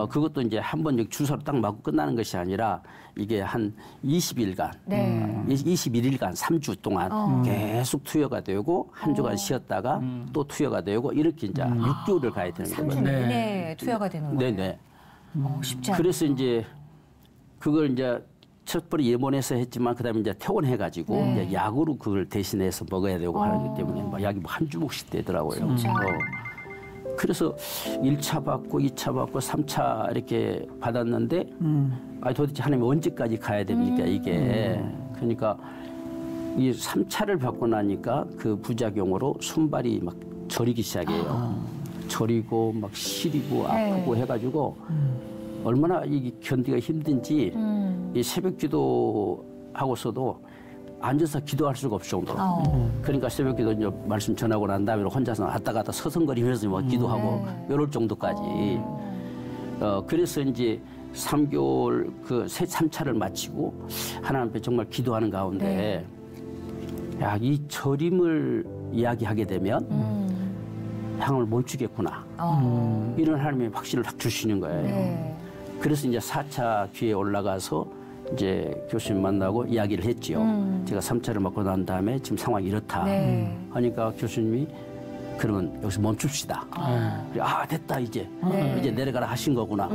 그것도 이제 한 번 주사로 딱 맞고 끝나는 것이 아니라 이게 한 20일간, 21일간 3주 동안 계속 투여가 되고 한 주간 쉬었다가 또 투여가 되고 이렇게 이제 6개월을 가야 되는 거예요. 3주 내내 투여가 되는 거예요. 네네. 쉽지 않아요. 그래서 이제 그걸 이제 첫 번에 입원해서 했지만 그다음에 이제 퇴원해가지고 이제 약으로 그걸 대신해서 먹어야 되고 하기 때문에 약이 한 주먹씩 되더라고요. 그래서 1차 받고 2차 받고 3차 이렇게 받았는데 도대체 하나님 언제까지 가야 됩니까 이게. 그러니까 이 3차를 받고 나니까 그 부작용으로 손발이 막 저리기 시작해요. 저리고 막 시리고 아프고 해가지고 얼마나 이게 견디기가 힘든지 이 새벽 기도하고서도 앉아서 기도할 수가 없을 정도로. 그러니까 새벽 기도 이제 말씀 전하고 난 다음에 혼자서 왔다 갔다 서성거리면서 뭐 기도하고 이럴 정도까지. 그래서 이제 3개월 그 3차를 마치고 하나님 앞에 정말 기도하는 가운데 야, 이 저림을 이야기하게 되면 향을 멈추겠구나. 이런 하나님의 확신을 딱 주시는 거예요. 그래서 이제 4차 기회에 올라가서 이제 교수님 만나고 이야기를 했지요. 제가 3차를 맞고 난 다음에 지금 상황이 이렇다. 하니까 교수님이 그러면 여기서 멈춥시다. 됐다 이제. 이제 내려가라 하신 거구나.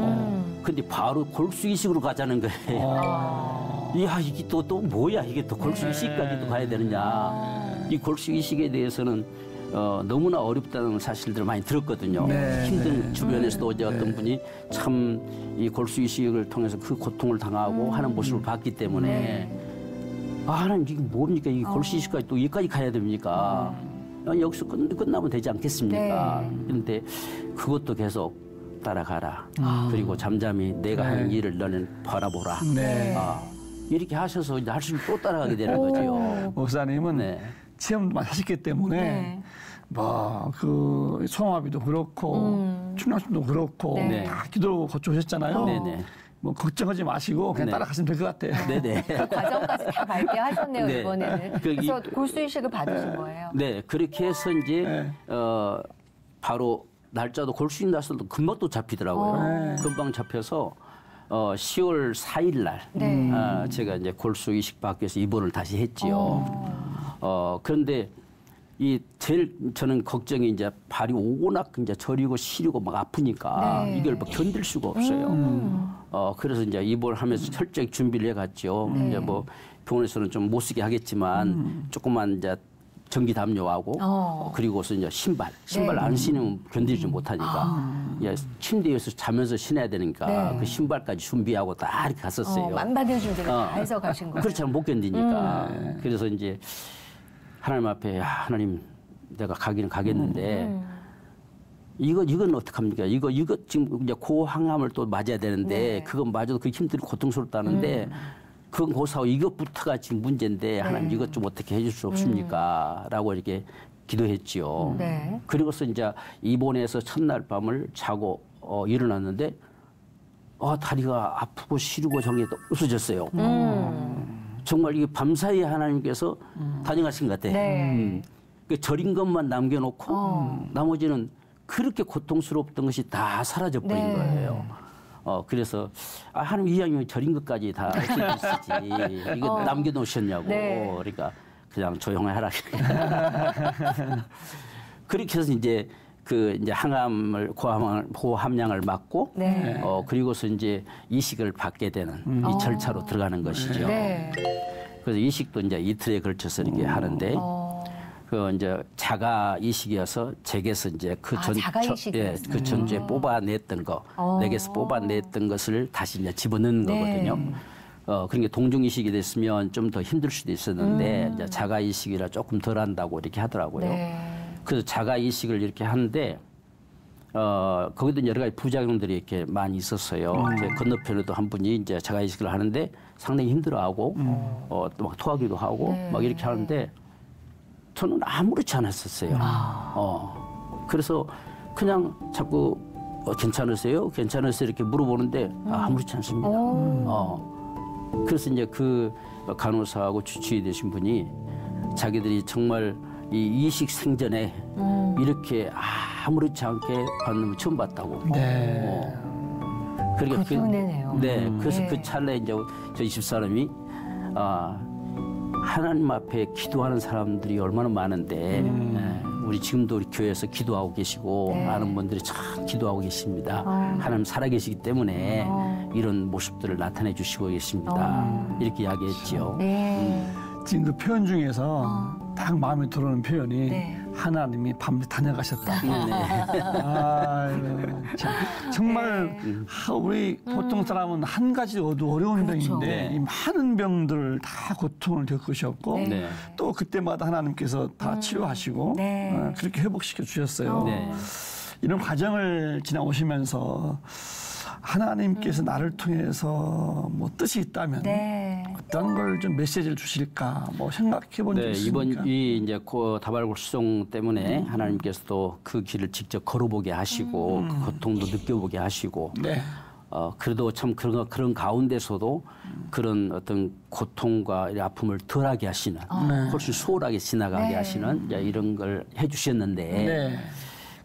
근데 바로 골수 이식으로 가자는 거예요. 이야 이게 또 뭐야 이게 또 골수 이식까지도 가야 되느냐. 이 골수 이식에 대해서는 너무나 어렵다는 사실들을 많이 들었거든요. 힘든 주변에서도 이제 어떤 분이 참 이 골수 이식을 통해서 그 고통을 당하고 하는 모습을 봤기 때문에 하나님 이게 뭡니까? 이 골수 이식까지 또 여기까지 가야 됩니까? 여기서 끝나면 되지 않겠습니까? 그런데 그것도 계속 따라가라. 그리고 잠잠히 내가 하는 일을 너는 바라보라. 이렇게 하셔서 이제 할 수 있으면 또 따라가게 되는 거죠. 목사님은 체험만 하셨기 때문에 그 송화비도 그렇고 충남심도 그렇고 다 기도 거쳐오셨잖아요. 뭐 걱정하지 마시고 그냥 따라가시면 될 것 같아요. 그 과정까지 다 밟게 하셨네요 이번에는. 그래서 골수 이식을 받으신 거예요. 네, 그렇게 해서 이제 바로 날짜도 골수 이식 날짜도 금방 또 잡히더라고요. 금방 잡혀서 10월 4일 날 제가 이제 골수 이식 받기 위해서 입원을 다시 했지요. 그런데 제일 저는 걱정이 이제 발이 오고낙 이제 저리고 시리고 막 아프니까 이걸 막 견딜 수가 없어요. 그래서 이제 입원하면서 철저히 준비를 해갔죠. 이제 뭐 병원에서는 좀 못 쓰게 하겠지만 조그만 이제 전기 담요하고 그리고서 이제 신발 안 신으면 견디지 못하니까 침대 위에서 자면서 신어야 되니까 그 신발까지 준비하고 다 이렇게 갔었어요. 만반의 준비를 다 해서 가신 거예요. 그렇지 않으면 못 견디니까. 그래서 이제 하나님 앞에 하나님 내가 가기는 가겠는데 이건 어떡합니까? 이거 지금 이제 고항암을 또 맞아야 되는데 그건 맞아도 그게 힘들고 고통스럽다는데 그건 고사하고 이것부터가 지금 문제인데 하나님 이것 좀 어떻게 해줄 수 없습니까? 라고 이렇게 기도했지요. 그리고서 이제 입원해서 첫날 밤을 자고 일어났는데 다리가 아프고 시리고 정이 또 없어졌어요. 정말 이게 밤사이에 하나님께서 다녀가신 것 같아. 그 절인 것만 남겨놓고 나머지는 그렇게 고통스럽던 것이 다 사라져버린 거예요. 그래서 하나님 이왕이면 절인 것까지 다 없애주시지 이거 남겨놓으셨냐고. 그러니까 그냥 조용히 하라. 그렇게 해서 이제 이제 고함량을 맞고 그리고서 이제 이식을 받게 되는 이 절차로 들어가는 것이죠. 그래서 이식도 이제 이틀에 걸쳐서 이렇게 하는데 그 이제 자가 이식이어서 제게서 이제 자가 이식이었어요. 그 전주에 뽑아냈던 거, 내게서 뽑아냈던 것을 다시 이제 집어넣는 거거든요. 그러니까 동중 이식이 됐으면 좀 더 힘들 수도 있었는데 이제 자가 이식이라 조금 덜 한다고 이렇게 하더라고요. 그래서 자가 이식을 이렇게 하는데 거기도 여러 가지 부작용들이 이렇게 많이 있었어요. 이제 건너편에도 한 분이 이제 자가 이식을 하는데 상당히 힘들어하고 또 막 토하기도 하고 막 이렇게 하는데 저는 아무렇지 않았었어요. 그래서 그냥 자꾸 괜찮으세요? 괜찮으세요? 이렇게 물어보는데 아무렇지 않습니다. 그래서 이제 그 간호사하고 주치의 되신 분이 자기들이 정말 이 이식 생전에 이렇게 아무렇지 않게 받는 걸 처음 봤다고. 네. 그러니까 그 은혜네요. 네. 그래서 그 찰나에 이제 저희 집사람이 하나님 앞에 기도하는 사람들이 얼마나 많은데 우리 지금도 우리 교회에서 기도하고 계시고 많은 분들이 참 기도하고 계십니다. 하나님 살아계시기 때문에 이런 모습들을 나타내 주시고 계십니다. 이렇게 이야기했지요. 지금 그 표현 중에서 딱 마음에 들어오는 표현이 하나님이 밤새 다녀가셨다. 아이고, 정말 우리 보통 사람은 한 가지 어려운 병인데 이 많은 병들을 다 고통을 겪으셨고 또 그때마다 하나님께서 다 치료하시고 그렇게 회복시켜 주셨어요. 이런 과정을 지나오시면서 하나님께서 나를 통해서 뭐 뜻이 있다면 어떤 걸 좀 메시지를 주실까 뭐 생각해 본 적 있습니까? 이번 이 이제 다발골수종 때문에 하나님께서도 그 길을 직접 걸어보게 하시고 그 고통도 느껴보게 하시고 그래도 참 그런 가운데서도 그런 어떤 고통과 아픔을 덜하게 하시는 훨씬 수월하게 지나가게 하시는 이제 이런 걸 해주셨는데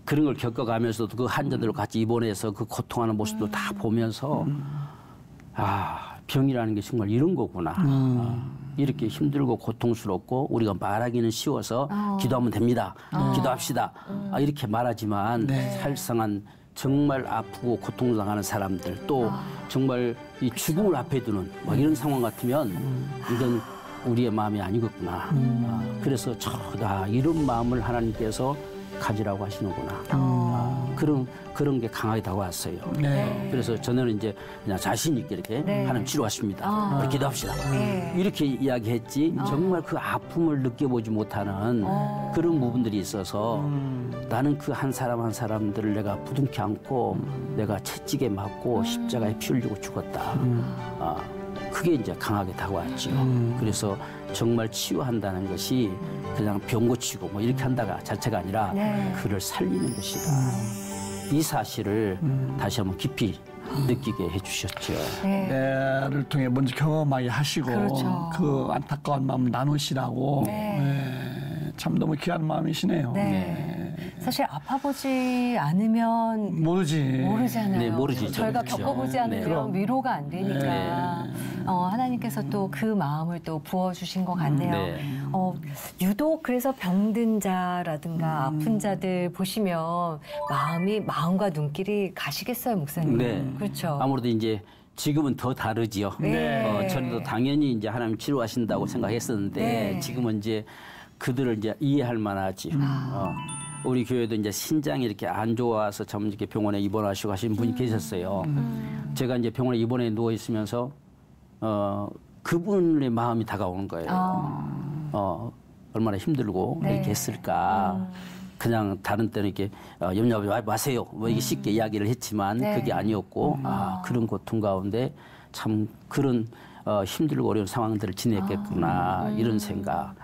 그런 걸 겪어가면서도 그 환자들을 같이 입원해서 그 고통하는 모습도 다 보면서 병이라는 게 정말 이런 거구나. 이렇게 힘들고 고통스럽고 우리가 말하기는 쉬워서 기도하면 됩니다. 기도합시다. 이렇게 말하지만 살상한 정말 아프고 고통당하는 사람들 또 정말 이 죽음을 앞에 두는 막 이런 상황 같으면 이건 우리의 마음이 아니겠구나. 그래서 이런 마음을 하나님께서 가지라고 하시는구나. 그런 게 강하게 다가왔어요. 그래서 저는 이제 그냥 자신 있게 이렇게 하나님 치료하십니다. 우리 기도합시다. 이렇게 이야기했지 정말 그 아픔을 느껴보지 못하는 그런 부분들이 있어서 나는 그 한 사람 한 사람들을 내가 부둥켜 안고 내가 채찍에 맞고 십자가에 피 흘리고 죽었다. 그게 이제 강하게 다가왔죠. 그래서 정말 치유한다는 것이 그냥 병 고치고 뭐 이렇게 한다가 자체가 아니라 그를 살리는 것이다. 이 사실을 다시 한번 깊이 느끼게 해주셨죠. 를 통해 먼저 경험하게 하시고 그 안타까운 마음 나누시라고 참 너무 귀한 마음이시네요. 사실 아파보지 않으면 모르잖아요. 모르지. 저희가 그렇죠. 겪어보지 않으면 위로가 안 되니까 하나님께서 또 그 마음을 또 부어주신 것 같네요. 유독 그래서 병든 자라든가 아픈 자들 보시면 마음과 눈길이 가시겠어요, 목사님? 그렇죠. 아무래도 이제 지금은 더 다르지요. 저도 당연히 이제 하나님 치료하신다고 생각했었는데 지금은 이제 그들을 이제 이해할 만하지. 우리 교회도 이제 신장이 이렇게 안 좋아서 참 이렇게 병원에 입원하시고 하신 분이 계셨어요. 제가 이제 병원에 입원해 누워 있으면서 그분의 마음이 다가오는 거예요. 얼마나 힘들고 이렇게 했을까. 그냥 다른 때는 이렇게 염려하지 마세요. 뭐 이게 쉽게 이야기를 했지만 그게 아니었고 그런 고통 가운데 참 그런 힘들고 어려운 상황들을 지냈겠구나 이런 생각.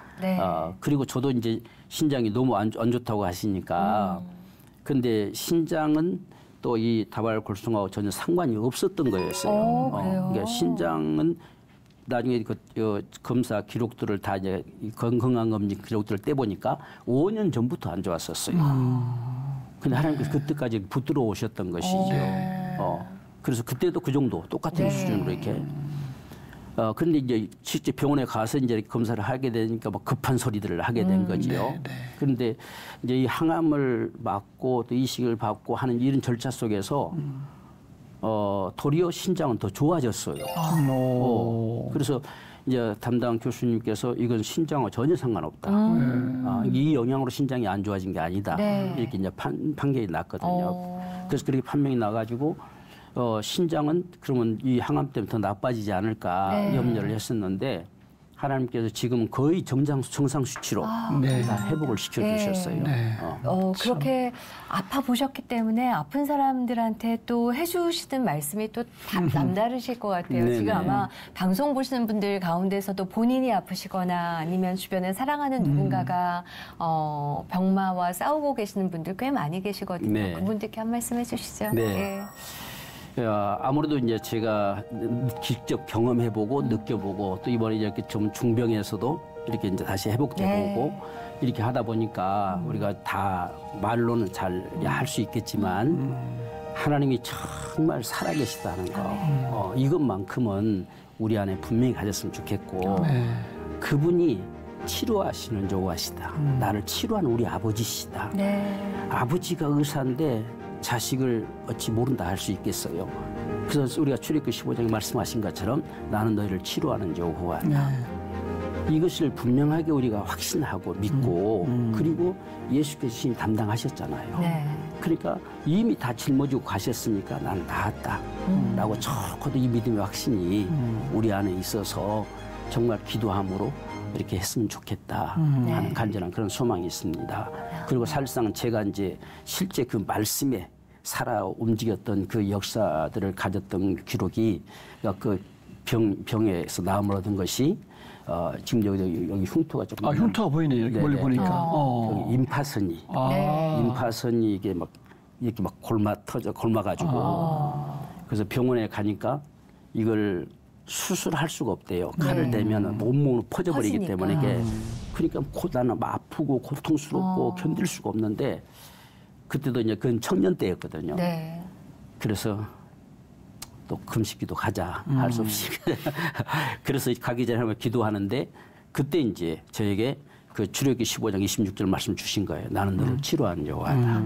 그리고 저도 이제 신장이 너무 안 좋다고 하시니까 근데 신장은 또 이 다발골수종하고 전혀 상관이 없었던 거였어요. 그러니까 신장은 나중에 그 검사 기록들을 다 이제 건강검진 기록들을 떼보니까 5년 전부터 안 좋았었어요. 근데 하나님께서 그때까지 붙들어 오셨던 것이죠. 그래서 그때도 그 정도 똑같은 수준으로 이렇게. 그런데 이제 실제 병원에 가서 이제 검사를 하게 되니까 막 급한 소리들을 하게 된 거지요. 그런데 이제 이 항암을 막고 또 이식을 받고 하는 이런 절차 속에서 도리어 신장은 더 좋아졌어요. 그래서 이제 담당 교수님께서 이건 신장과 전혀 상관없다. 이 영향으로 신장이 안 좋아진 게 아니다. 네. 이렇게 이제 판결이 났거든요. 그래서 그렇게 판명이 나가지고 신장은 그러면 이 항암 때문에 더 나빠지지 않을까 네. 염려를 했었는데 하나님께서 지금 거의 정상 수치로 네. 다 회복을 시켜주셨어요. 네. 그렇게 아파 보셨기 때문에 아픈 사람들한테 또 해주시는 말씀이 또 남다르실 것 같아요. 네네. 지금 아마 방송 보시는 분들 가운데서도 본인이 아프시거나 아니면 주변에 사랑하는 누군가가 병마와 싸우고 계시는 분들 꽤 많이 계시거든요. 네. 그분들께 한 말씀 해주시죠. 네. 아무래도 이제 제가 직접 경험해보고 느껴보고 또 이번에 이렇게 좀 중병에서도 이렇게 이제 다시 회복돼보고 네. 이렇게 하다 보니까 우리가 다 말로는 잘 할 수 있겠지만 하나님이 정말 살아계시다는 거 이것만큼은 우리 안에 분명히 가졌으면 좋겠고 그분이 치료하시는 여호와시다. 나를 치료하는 우리 아버지시다. 네. 아버지가 의사인데 자식을 어찌 모른다 할 수 있겠어요. 그래서 우리가 출애굽기 15장에 말씀하신 것처럼 나는 너희를 치료하는 여호와다. 이것을 분명하게 우리가 확신하고 믿고 그리고 예수께서 신이 담당하셨잖아요. 네. 그러니까 이미 다 짊어지고 가셨으니까 나는 나았다 라고 적어도 이 믿음의 확신이 우리 안에 있어서 정말 기도함으로 이렇게 했으면 좋겠다 하는 간절한 그런 소망이 있습니다. 그리고 사실상 제가 이제 실제 그 말씀에 살아 움직였던 그 역사들을 가졌던 기록이 그 병에서 나음을 얻은 것이 지금 여기 흉터가 조금 흉터가 보이네 이렇게 네네. 멀리 보니까. 여기 임파선이 임파선이 이게 막 이렇게 막 골마가지고 그래서 병원에 가니까 이걸 수술할 수가 없대요. 칼을 대면 온몸으로 퍼져버리기 퍼지니까. 때문에 이게 그러니까 나는 아프고 고통스럽고 견딜 수가 없는데 그때도 이제 그건 청년 때였거든요. 네. 그래서 또 금식기도 가자 할 수 없이 그래서 가기 전에 한번 기도하는데 그때 이제 저에게 그 출애굽기 15장 26절 말씀 주신 거예요. 나는 너를 치료하는 여호와다.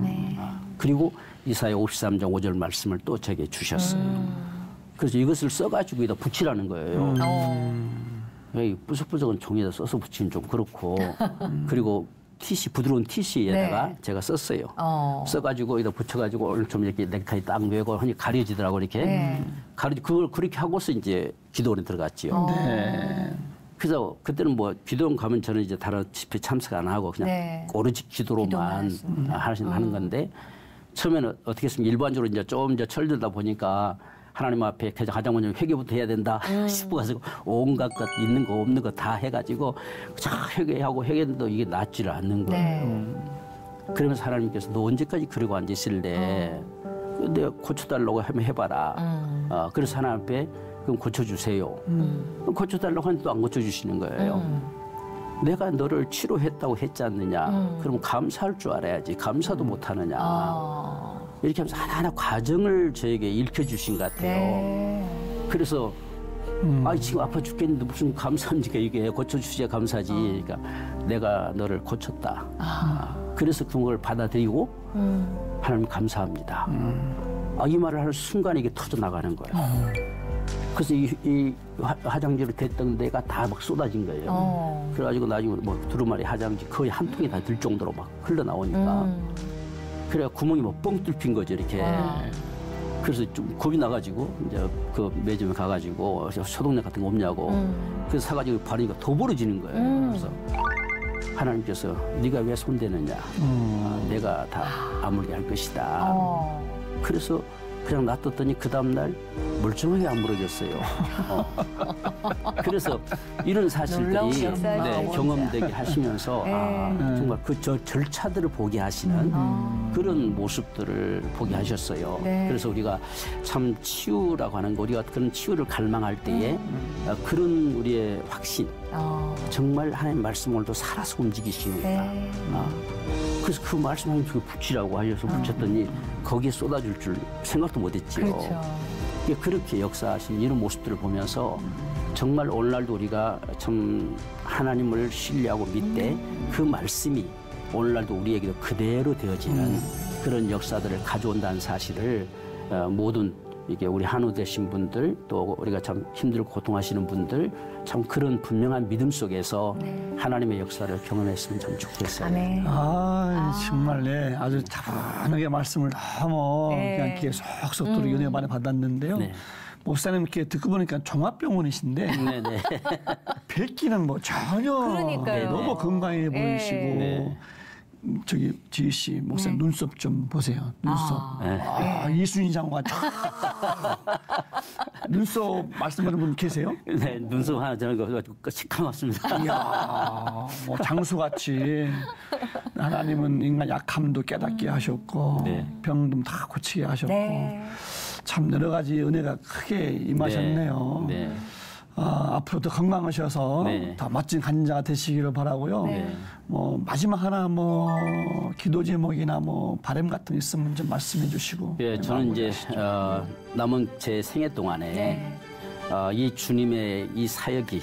그리고 이사야 53장 5절 말씀을 또 저에게 주셨어요. 그래서 이것을 써가지고 여기다 붙이라는 거예요. 이 부석부석은 종이에다 써서 붙이면 좀 그렇고 그리고 부드러운 티시에다가 네. 제가 썼어요. 써가지고 여기다 붙여가지고 오늘 좀 이렇게 넥타이 딱 메고 하니 가려지더라고 이렇게. 그걸 그렇게 하고서 이제 기도원에 들어갔지요. 그래서 그때는 뭐 기도원 가면 저는 이제 다른 집회 참석 안 하고 그냥 오로지 기도로만 하는 건데 처음에는 어떻게 했으면 일반적으로 이제 좀 이제 철들다 보니까 하나님 앞에 가장 먼저 회개부터 해야 된다 싶어가지고 온갖 것 있는 거 없는 거 다 해가지고 자 회개하고 회개도 이게 낫지를 않는 거예요. 그러면서 하나님께서 너 언제까지 그러고 앉아 있을래? 근데 고쳐달라고 하면 해봐라. 그래서 하나님 앞에 그럼 고쳐주세요. 그럼 고쳐달라고 하는데 또 안 고쳐주시는 거예요. 내가 너를 치료했다고 했지 않느냐. 그럼 감사할 줄 알아야지. 감사도 못하느냐. 이렇게 하면서 하나하나 과정을 저에게 읽혀주신 것 같아요. 그래서 지금 아파 죽겠는데 무슨 감사합니까 이게 고쳐주셔야 감사지. 그러니까 내가 너를 고쳤다. 그래서 그걸 받아들이고 하나님 감사합니다. 이 말을 하는 순간에 이게 터져나가는 거예요. 그래서 이 화장지로 됐던 데가 다 막 쏟아진 거예요. 그래가지고 나중에 뭐 두루마리 화장지 거의 한 통이 다 들 정도로 막 흘러나오니까 그래야 구멍이 뭐 뻥 뚫힌 거죠 이렇게. 그래서 좀 겁이 나가지고 이제 그 매점에 가가지고 소독약 같은 거 없냐고. 그래서 사가지고 바르니까 더 벌어지는 거예요. 그래서 하나님께서 네가 왜 손대느냐. 내가 다 아물게 할 것이다. 그래서 그냥 놔뒀더니 그 다음날 멀쩡하게 안 부러졌어요. 그래서 이런 사실들이 경험되게 하시면서 정말 그 절차들을 보게 하시는 그런 모습들을 보게 하셨어요. 그래서 우리가 참 치유라고 하는 거 우리가 그런 치유를 갈망할 때에 그런 우리의 확신 정말 하나님 말씀 오늘도 살아서 움직이시는구나. 그래서 그 말씀 하나님 붙이라고 하셔서 붙였더니 거기에 쏟아질 줄 생각도 못했지요. 그렇죠. 그렇게 역사하신 이런 모습들을 보면서 정말 오늘날도 우리가 참 하나님을 신뢰하고 믿되 그 말씀이 오늘날도 우리에게도 그대로 되어지는 그런 역사들을 가져온다는 사실을 모든 이게 우리 한우 되신 분들 또 우리가 참 힘들고 고통하시는 분들 참 그런 분명한 믿음 속에서 하나님의 역사를 경험했으면 참 좋겠어요. 아멘. 정말 네, 아주 차분하게 말씀을 너무 그냥 귀에 쏙쏙 들어 은혜 많이 받았는데요. 네. 목사님 이렇게 듣고 보니까 종합병원이신데 네네. 뵙기는 뭐 전혀 그러니까요. 너무 건강해 보이시고 네. 저기 지희 씨 목사님 눈썹 좀 보세요. 눈썹. 이순희 장관. 눈썹 말씀하는 분 계세요? 네, 눈썹 하나 저는 시커멓습니다. 이야, 뭐 장수같이 하나님은 인간 약함도 깨닫게 하셨고 네. 병도 다 고치게 하셨고 네. 참 여러 가지 은혜가 크게 임하셨네요. 네. 앞으로도 건강하셔서 네. 더 멋진 간자가 되시기를 바라고요. 뭐 마지막 하나 뭐 기도 제목이나 뭐 바람 같은 거 있으면 좀 말씀해 주시고. 예, 저는 이제 남은 제 생애 동안에 이 주님의 이 사역이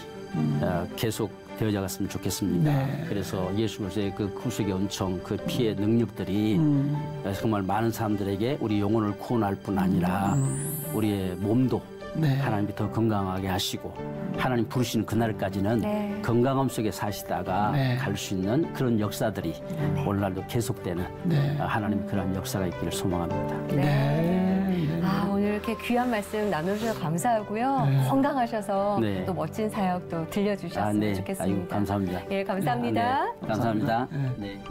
계속 되어져갔으면 좋겠습니다. 네. 그래서 예수 그리스도의 그 구속의 은총, 그 피의 능력들이 정말 많은 사람들에게 우리 영혼을 구원할 뿐 아니라 우리의 몸도 하나님이 더 건강하게 하시고 하나님 부르시는 그날까지는 건강함 속에 사시다가 갈 수 있는 그런 역사들이 오늘날도 계속되는 하나님 그런 역사가 있기를 소망합니다. 오늘 이렇게 귀한 말씀 나눠주셔서 감사하고요. 건강하셔서 또 멋진 사역 또 들려주셨으면 좋겠습니다. 아이고, 감사합니다. 예, 감사합니다. 감사합니다. 네.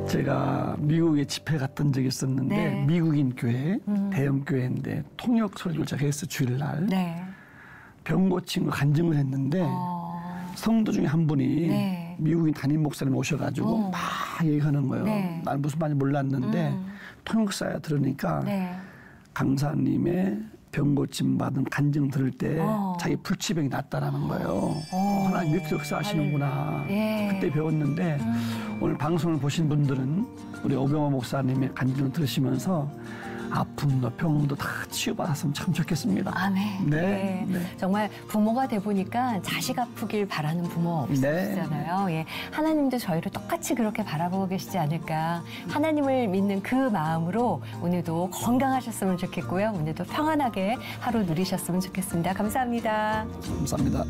제가 미국에 집회 갔던 적이 있었는데 미국인 교회, 대형 교회인데 통역 설교를 제가 했어요. 주일날. 병 고친 거 간증을 했는데 성도 중에 한 분이 미국인 담임 목사님 오셔가지고 막 얘기하는 거예요. 난 무슨 말인지 몰랐는데 통역사야 들으니까 강사님의 병 고침 받은 간증 들을 때 자기 불치병이 낫다라는 거예요. 하나님 이렇게 역사하시는구나. 그때 배웠는데 오늘 방송을 보신 분들은 우리 오병호 목사님의 간증을 들으시면서 아픔도 병도 다 치유받았으면 참 좋겠습니다. 아멘. 네. 정말 부모가 돼 보니까 자식 아프길 바라는 부모 없으시잖아요. 예. 하나님도 저희를 똑같이 그렇게 바라보고 계시지 않을까. 하나님을 믿는 그 마음으로 오늘도 건강하셨으면 좋겠고요. 오늘도 평안하게 하루 누리셨으면 좋겠습니다. 감사합니다. 감사합니다.